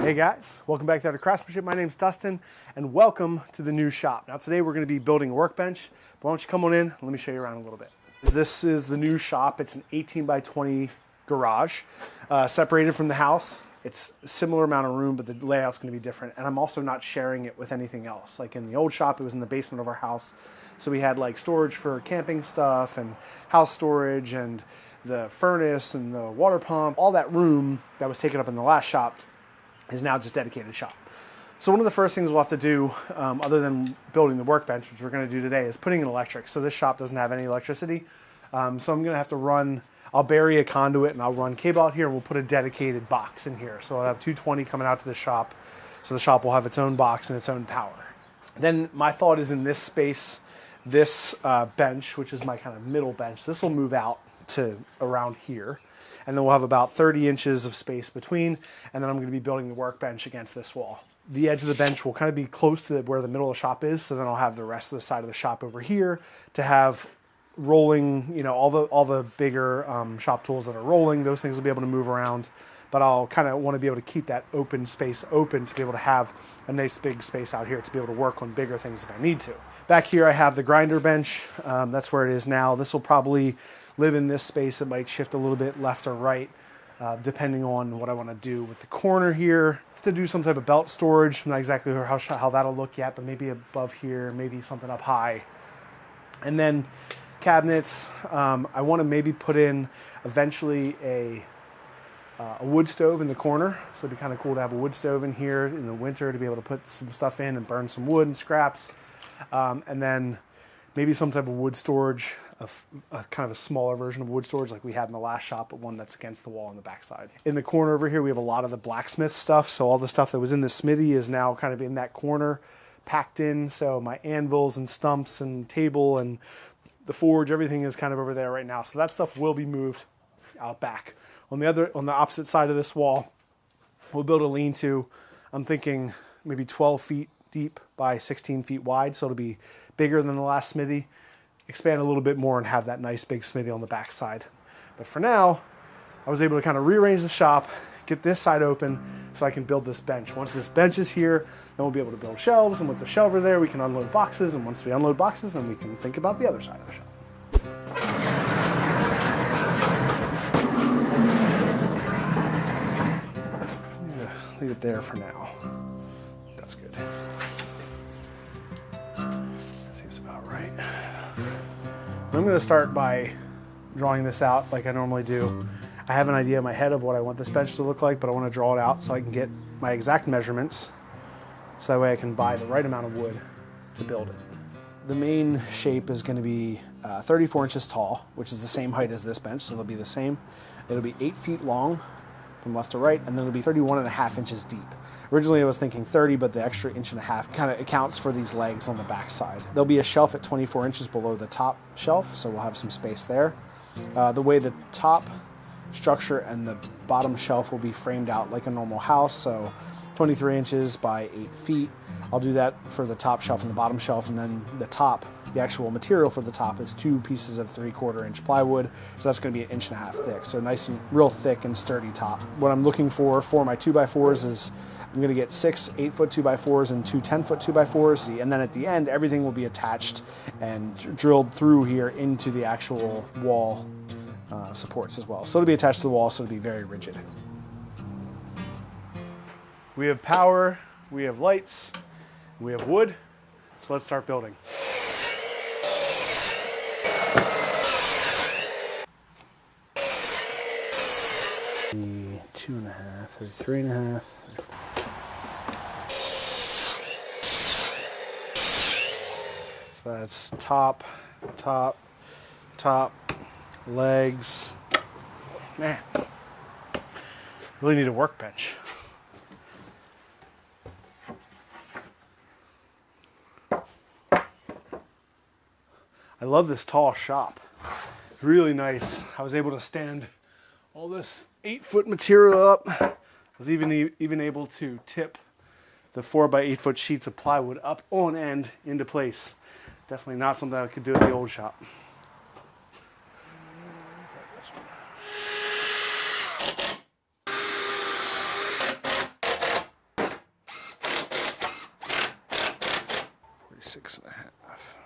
Hey guys, welcome back to Art of Craftsmanship. My name's Dustin, and welcome to the new shop. Now today we're going to be building a workbench, but why don't you come on in, let me show you around a little bit. This is the new shop. It's an 18 by 20 garage, separated from the house. It's a similar amount of room, but the layout's going to be different, and I'm also not sharing it with anything else. Like in the old shop, it was in the basement of our house, so we had like storage for camping stuff and house storage and the furnace and the water pump. All that room that was taken up in the last shop is now just dedicated shop. So one of the first things we'll have to do, other than building the workbench, which we're going to do today, is putting in electric. So this shop doesn't have any electricity. So I'm going to have to run, I'll bury a conduit and I'll run cable out here, and we'll put a dedicated box in here. So I'll have 220 coming out to the shop. So the shop will have its own box and its own power. Then my thought is in this space, this bench, which is my kind of middle bench, this will move out to around here. And then we'll have about 30 inches of space between, and then I'm going to be building the workbench against this wall. The edge of the bench will kind of be close to where the middle of the shop is, so then I'll have the rest of the side of the shop over here to have rolling, you know, all the bigger shop tools that are rolling. Those things will be able to move around, but I'll kind of want to be able to keep that open space open to be able to have a nice big space out here to be able to work on bigger things if I need to. Back here I have the grinder bench. That's where it is now. This will probably live in this space. It might shift a little bit left or right, depending on what I want to do with the corner here. I have to do some type of belt storage. I'm not exactly sure how that'll look yet, but maybe above here, maybe something up high. And then cabinets, I want to maybe put in eventually a wood stove in the corner. So it'd be kind of cool to have a wood stove in here in the winter to be able to put some stuff in and burn some wood and scraps. And then maybe some type of wood storage, a kind of a smaller version of wood storage like we had in the last shop, but one that's against the wall on the backside. In the corner over here, we have a lot of the blacksmith stuff. So all the stuff that was in the smithy is now kind of in that corner, packed in. So my anvils and stumps and table and the forge, everything is kind of over there right now. So that stuff will be moved out back. On the opposite side of this wall, we'll build a lean-to. I'm thinking maybe 12 feet deep by 16 feet wide. So it'll be bigger than the last smithy. Expand a little bit more and have that nice big smithy on the back side. But for now, I was able to kind of rearrange the shop, get this side open so I can build this bench. Once this bench is here, then we'll be able to build shelves, and with the shelver there, we can unload boxes, and once we unload boxes, then we can think about the other side of the shop. Leave it there for now. That's good. Seems about right. I'm going to start by drawing this out like I normally do. I have an idea in my head of what I want this bench to look like, but I want to draw it out so I can get my exact measurements, so that way I can buy the right amount of wood to build it. The main shape is going to be 34 inches tall, which is the same height as this bench, so it'll be the same. It'll be 8 feet long from left to right, and then it'll be 31.5 inches deep. Originally I was thinking 30, but the extra 1.5 inches kind of accounts for these legs on the back side. There'll be a shelf at 24 inches below the top shelf, so we'll have some space there. The way the top structure and the bottom shelf will be framed out like a normal house, so 23 inches by 8 feet. I'll do that for the top shelf and the bottom shelf, and then the actual material for the top is 2 pieces of 3/4 inch plywood, so that's going to be 1.5 inches thick, so nice and real thick and sturdy top. What I'm looking for my 2x4s is I'm going to get 6 8-foot 2x4s and 2 10-foot 2x4s, and then at the end everything will be attached and drilled through here into the actual wall supports as well. So it'll be attached to the wall, so it'll be very rigid. We have power, we have lights, we have wood, so let's start building. The 2.5, 33.5, 34. So that's top, legs. Man, really need a workbench. I love this tall shop. Really nice. I was able to stand all this 8-foot material up. I was even able to tip the 4x8-foot sheets of plywood up on end into place. Definitely not something I could do at the old shop. 36.5.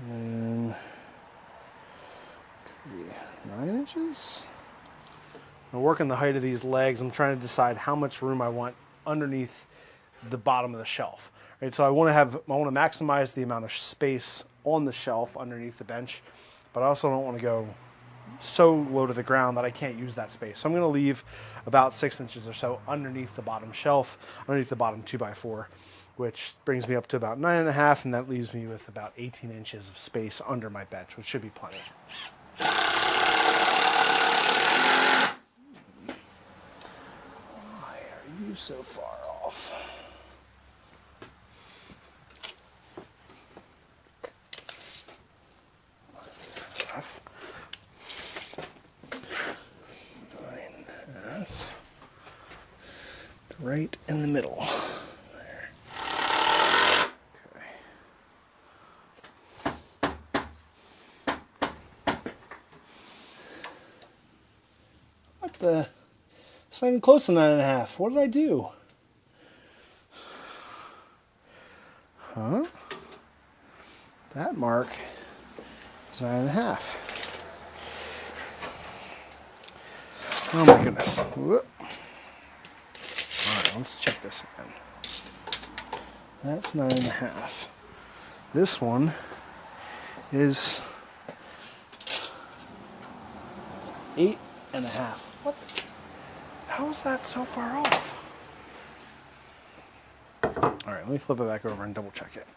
And then 9 inches. I'm working the height of these legs. I'm trying to decide how much room I want underneath the bottom of the shelf. Right, so I want to maximize the amount of space on the shelf underneath the bench, but I also don't want to go so low to the ground that I can't use that space. So I'm going to leave about 6 inches or so underneath the bottom shelf, underneath the bottom 2x4, which brings me up to about 9.5, and that leaves me with about 18 inches of space under my bench, which should be plenty. Why are you so far off? Right in the middle. There. Okay. What the? It's not even close to 9.5. What did I do? Huh? That mark is 9.5. Oh my goodness. Whoop. Let's check this again. That's 9.5. This one is 8.5. What? How is that so far off? All right, let me flip it back over and double check it.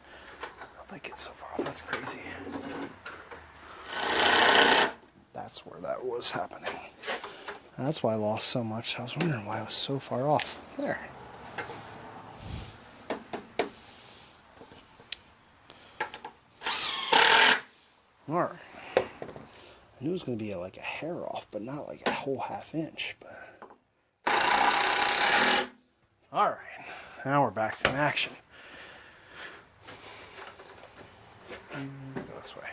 I don't think it's so far off. That's crazy. That's where that was happening. That's why I lost so much. I was wondering why I was so far off. There. All right. I knew it was going to be like a hair off, but not like a whole half inch. But all right. Now we're back to action. Go this way.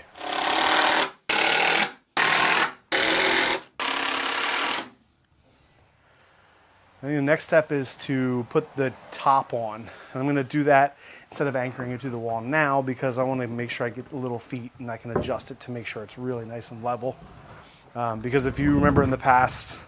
I think the next step is to put the top on. And I'm going to do that instead of anchoring it to the wall now because I want to make sure I get little feet and I can adjust it to make sure it's really nice and level. Because if you remember in the past,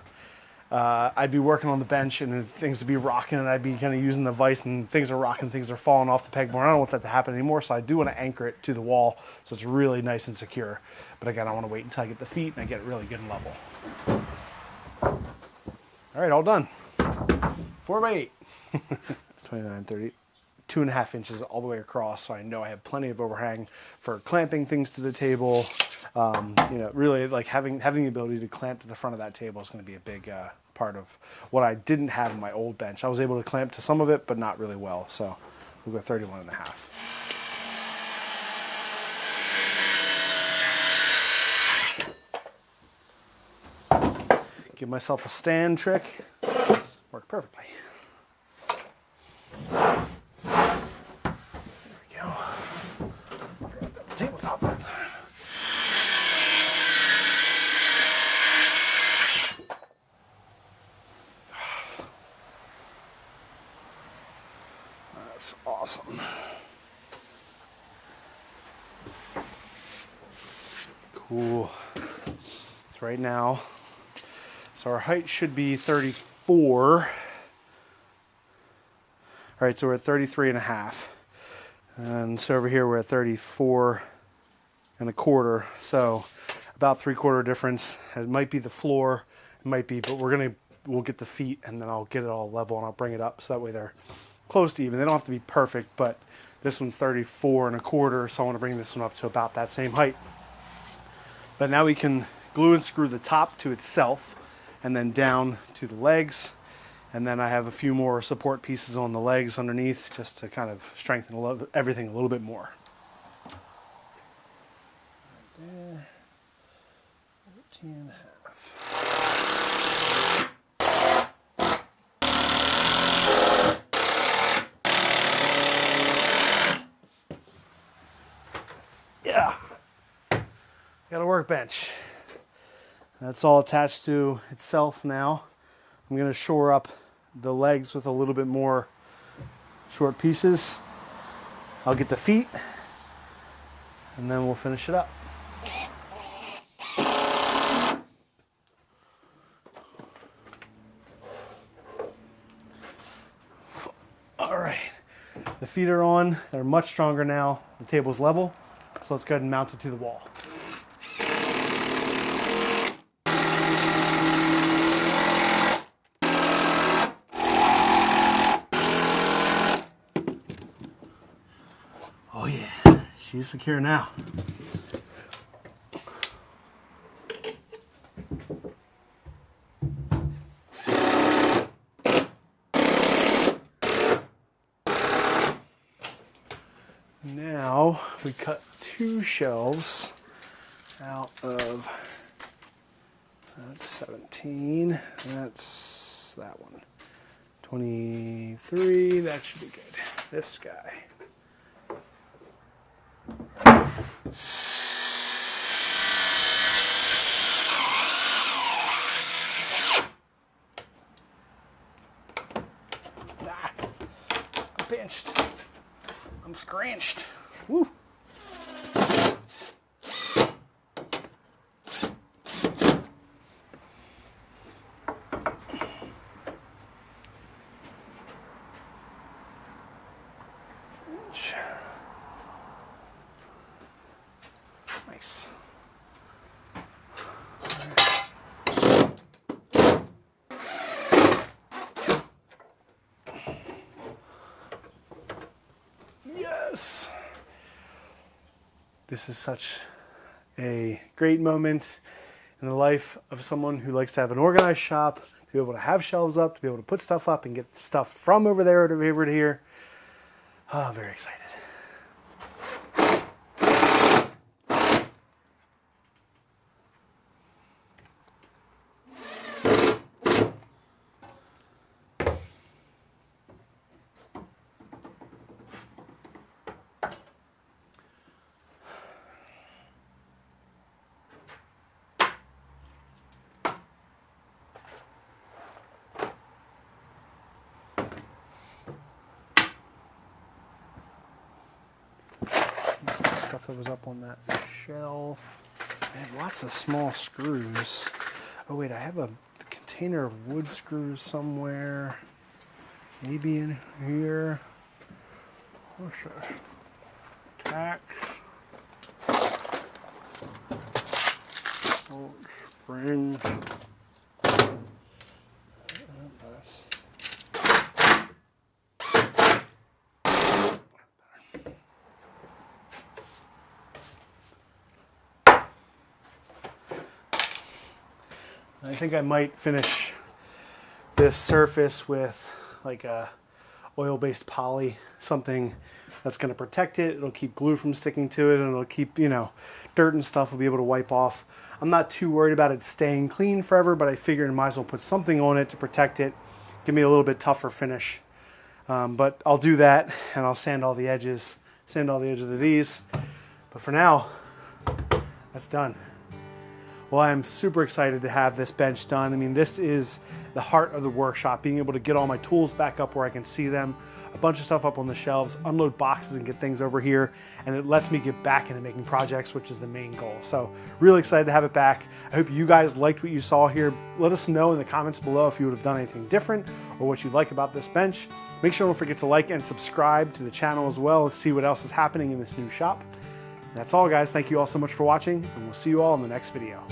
I'd be working on the bench and things would be rocking and I'd be kind of using the vise and things are rocking, things are falling off the pegboard. I don't want that to happen anymore, so I do want to anchor it to the wall so it's really nice and secure. But again, I want to wait until I get the feet and I get it really good and level. All right, all done. 4x8. 29, 30, 2.5 inches all the way across, so I know I have plenty of overhang for clamping things to the table. Really like having the ability to clamp to the front of that table is going to be a big part of what I didn't have in my old bench. I was able to clamp to some of it, but not really well. So we'll go 31.5. Give myself a stand trick. Worked perfectly. There we go. Grab that tabletop that time. That's awesome. Cool. So right now, so our height should be 34. All right, so we're at 33.5. And so over here we're at 34.25. So about 3/4 difference. It might be the floor, it might be, but we'll get the feet and then I'll get it all level and I'll bring it up so that way they're close to even. They don't have to be perfect, but this one's 34.25, so I want to bring this one up to about that same height. But now we can glue and screw the top to itself and then down to the legs. And then I have a few more support pieces on the legs underneath just to kind of strengthen everything a little bit more. Right there, 14.5. workbench. That's all attached to itself now. I'm going to shore up the legs with a little bit more short pieces. I'll get the feet and then we'll finish it up. All right, the feet are on. They're much stronger now. The table's level, so let's go ahead and mount it to the wall. Oh yeah, she's secure now. Now we cut 2 shelves out of, that's 17, that's that one, 23, that should be good. This guy. Ah, I'm pinched. I'm scrunched. Woo. Nice. Yes. This is such a great moment in the life of someone who likes to have an organized shop, to be able to have shelves up, to be able to put stuff up and get stuff from over there to over to here. Oh, very excited. Stuff that was up on that shelf. Man, lots of small screws. Oh wait, I have a container of wood screws somewhere. Maybe in here. What's that? Tack. Oh, spring. I think I might finish this surface with like a oil-based poly, something that's going to protect it. It'll keep glue from sticking to it, and it'll keep, you know, dirt and stuff will be able to wipe off. I'm not too worried about it staying clean forever, but I figured I might as well put something on it to protect it, give me a little bit tougher finish. But I'll do that, and I'll sand all the edges of these. But for now, that's done. Well, I'm super excited to have this bench done. I mean, this is the heart of the workshop, being able to get all my tools back up where I can see them, a bunch of stuff up on the shelves, unload boxes and get things over here, and it lets me get back into making projects, which is the main goal. So really excited to have it back. I hope you guys liked what you saw here. Let us know in the comments below if you would have done anything different or what you like about this bench. Make sure don't forget to like and subscribe to the channel as well to see what else is happening in this new shop. That's all, guys. Thank you all so much for watching, and we'll see you all in the next video.